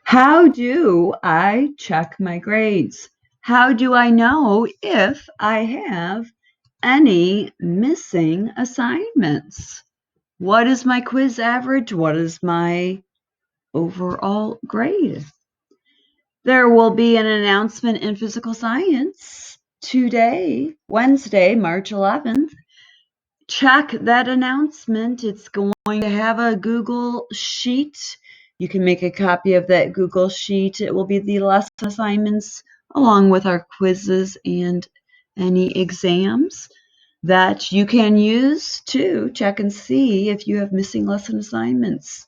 How do I check my grades? How do I know if I have any missing assignments? What is my quiz average? What is my overall grade? There will be an announcement in physical science today, Wednesday, March 11th. Check that announcement. It's going to have a Google Sheet. You can make a copy of that Google Sheet. It will be the lesson assignments along with our quizzes and any exams that you can use to check and see if you have missing lesson assignments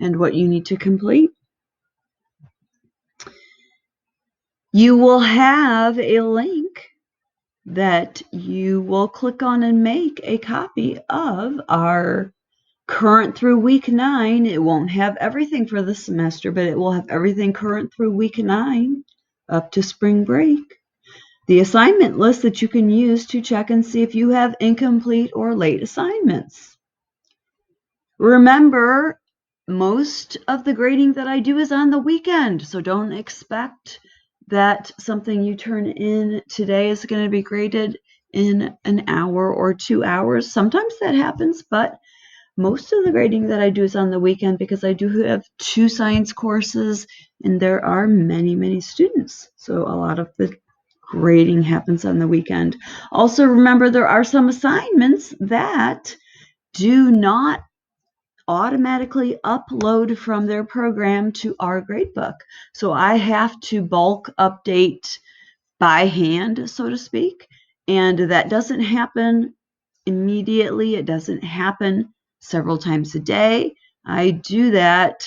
and what you need to complete. You will have a link that you will click on and make a copy of our current through week 9. It won't have everything for the semester, but it will have everything current through week 9 up to spring break. The assignment list that you can use to check and see if you have incomplete or late assignments. Remember, most of the grading that I do is on the weekend, so don't expect that something you turn in today is going to be graded in an hour or 2 hours. Sometimes that happens, but most of the grading that I do is on the weekend because I do have 2 science courses and there are many, many students. So a lot of the grading happens on the weekend. Also, remember there are some assignments that do not automatically upload from their program to our gradebook. So I have to bulk update by hand, so to speak. And that doesn't happen immediately. It doesn't happen several times a day. I do that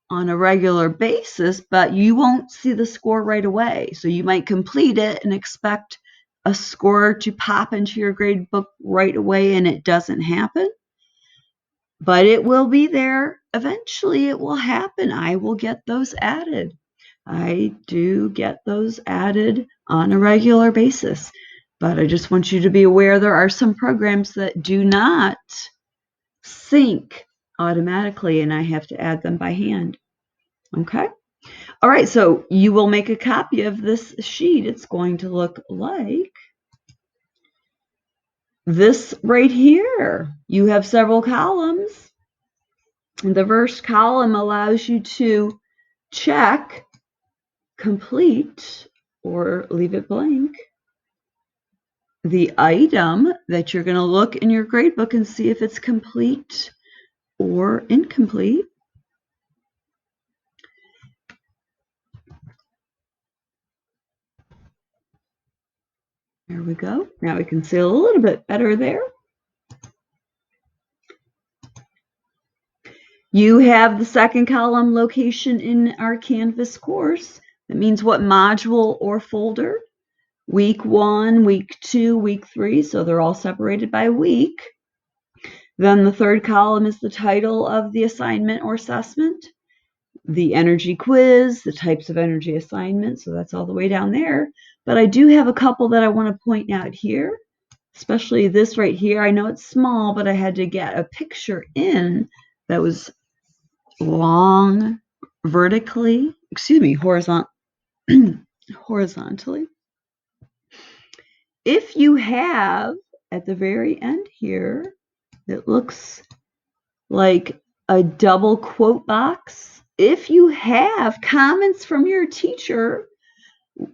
on a regular basis, but you won't see the score right away. So you might complete it and expect a score to pop into your grade book right away, and it doesn't happen. But it will be there. Eventually it will happen. I will get those added. I do get those added on a regular basis. But I just want you to be aware there are some programs that do not sync automatically, and I have to add them by hand. Okay? All right, so you will make a copy of this sheet. It's going to look like this right here. You have several columns. The first column allows you to check, complete, or leave it blank the item that you're going to look in your gradebook and see if it's complete or incomplete. There we go. Now we can see a little bit better there. You have the second column, location in our Canvas course. That means what module or folder. Week 1, week 2, week 3, so they're all separated by week. Then the third column is the title of the assignment or assessment, the energy quiz, the types of energy assignments, so that's all the way down there. But I do have a couple that I want to point out here, especially this right here. I know it's small, but I had to get a picture in that was long vertically, horizontally. If you have at the very end here, it looks like a double quote box. If you have comments from your teacher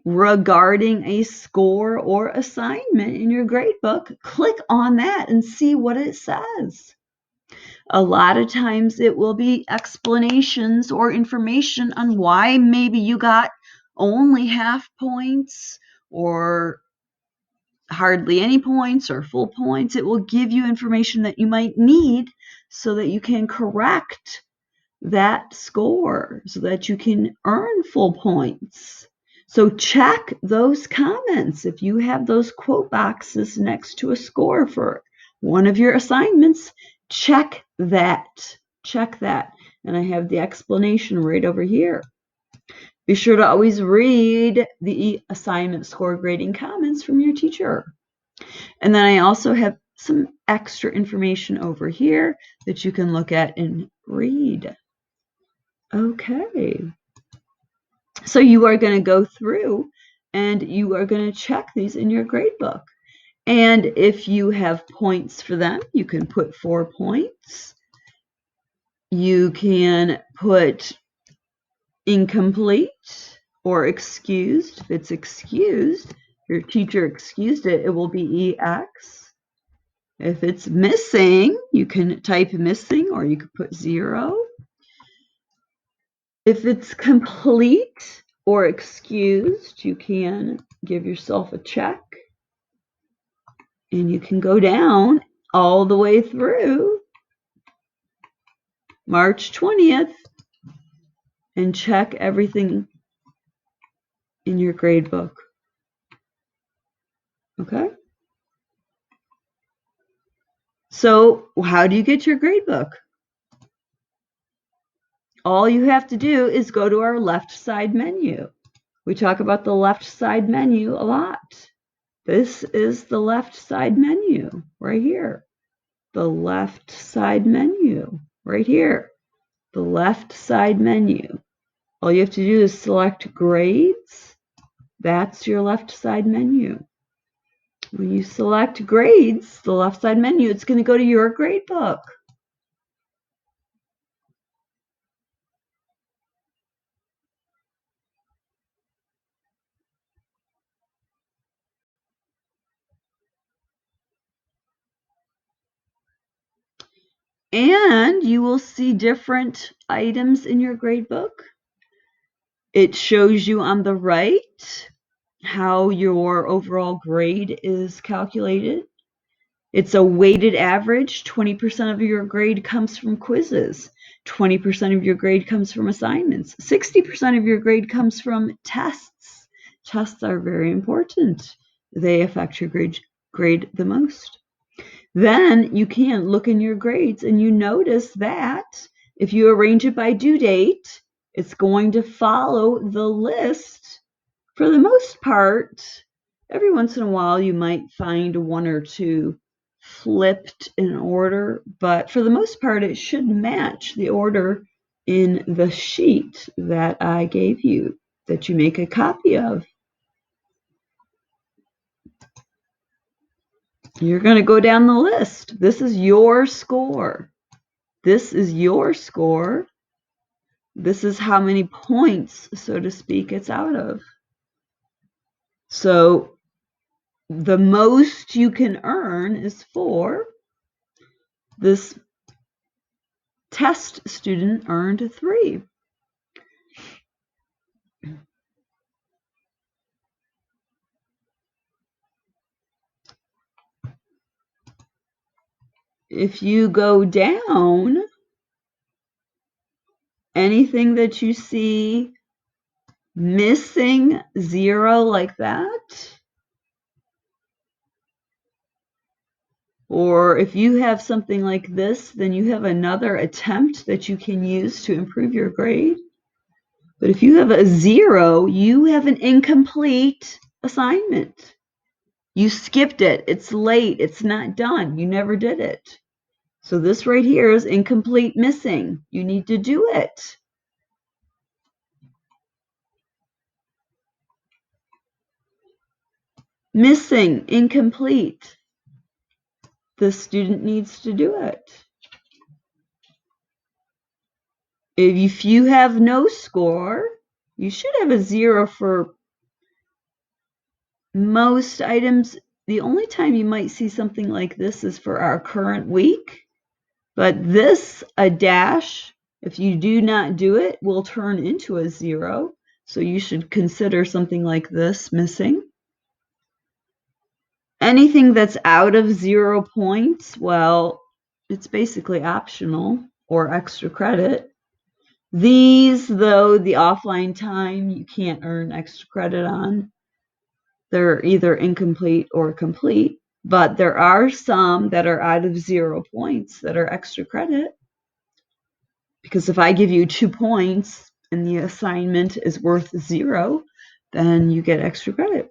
regarding a score or assignment in your gradebook, click on that and see what it says. A lot of times it will be explanations or information on why maybe you got only half points or hardly any points or full points. It will give you information that you might need so that you can correct that score so that you can earn full points. So check those comments. If you have those quote boxes next to a score for one of your assignments, check that. Check that. And I have the explanation right over here. Be sure to always read the assignment score grading comments from your teacher. And then I also have some extra information over here that you can look at and read. Okay. So you are going to go through and you are going to check these in your grade book. And if you have points for them, you can put 4 points. You can put incomplete or excused. If it's excused, your teacher excused it, it will be EX. If it's missing, you can type missing or you could put 0. If it's complete or excused, you can give yourself a check. And you can go down all the way through March 20th and check everything in your grade book. Okay? So how do you get your grade book? All you have to do is go to our left side menu. We talk about the left side menu a lot. This is the left side menu right here. The left side menu right here. The left side menu. All you have to do is select grades. That's your left side menu. When you select grades, the left side menu, it's going to go to your grade book. And you will see different items in your grade book. It shows you on the right how your overall grade is calculated. It's a weighted average. 20% of your grade comes from quizzes. 20% of your grade comes from assignments. 60% of your grade comes from tests. Tests are very important. They affect your grade the most. Then you can look in your grades and you notice that if you arrange it by due date, it's going to follow the list. For the most part, every once in a while you might find 1 or 2 flipped in order, but for the most part it should match the order in the sheet that I gave you, that you make a copy of. You're going to go down the list. This is your score. This is your score. This is how many points, so to speak, it's out of. So the most you can earn is 4. This test student earned 3. If you go down, anything that you see missing 0 like that, or if you have something like this, then you have another attempt that you can use to improve your grade. But if you have a 0, you have an incomplete assignment. You skipped it. It's late. It's not done. You never did it. So this right here is incomplete, missing. You need to do it. Missing, incomplete. The student needs to do it. If you have no score, you should have a 0 for most items. The only time you might see something like this is for our current week. But this, a dash, if you do not do it, will turn into a 0. So you should consider something like this missing. Anything that's out of 0 points, well, it's basically optional or extra credit. These, though, the offline time, you can't earn extra credit on. They're either incomplete or complete, but there are some that are out of 0 points that are extra credit. Because if I give you 2 points and the assignment is worth 0, then you get extra credit.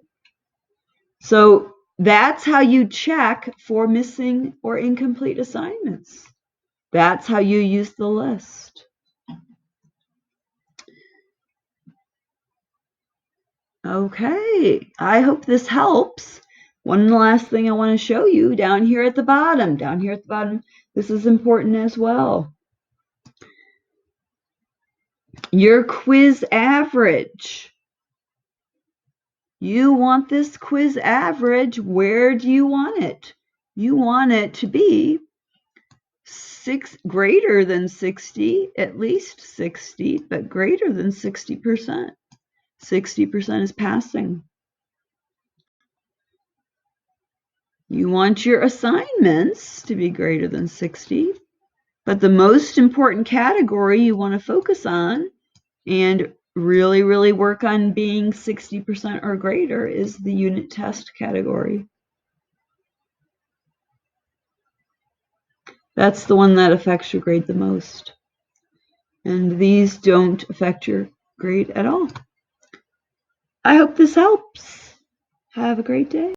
So that's how you check for missing or incomplete assignments. That's how you use the list. Okay, I hope this helps. One last thing I want to show you down here at the bottom. Down here at the bottom, this is important as well. Your quiz average. You want this quiz average. Where do you want it? You want it to be greater than 60, at least 60, but greater than 60%. 60% is passing. You want your assignments to be greater than 60, but the most important category you want to focus on and really, really work on being 60% or greater is the unit test category. That's the one that affects your grade the most. And these don't affect your grade at all. I hope this helps. Have a great day.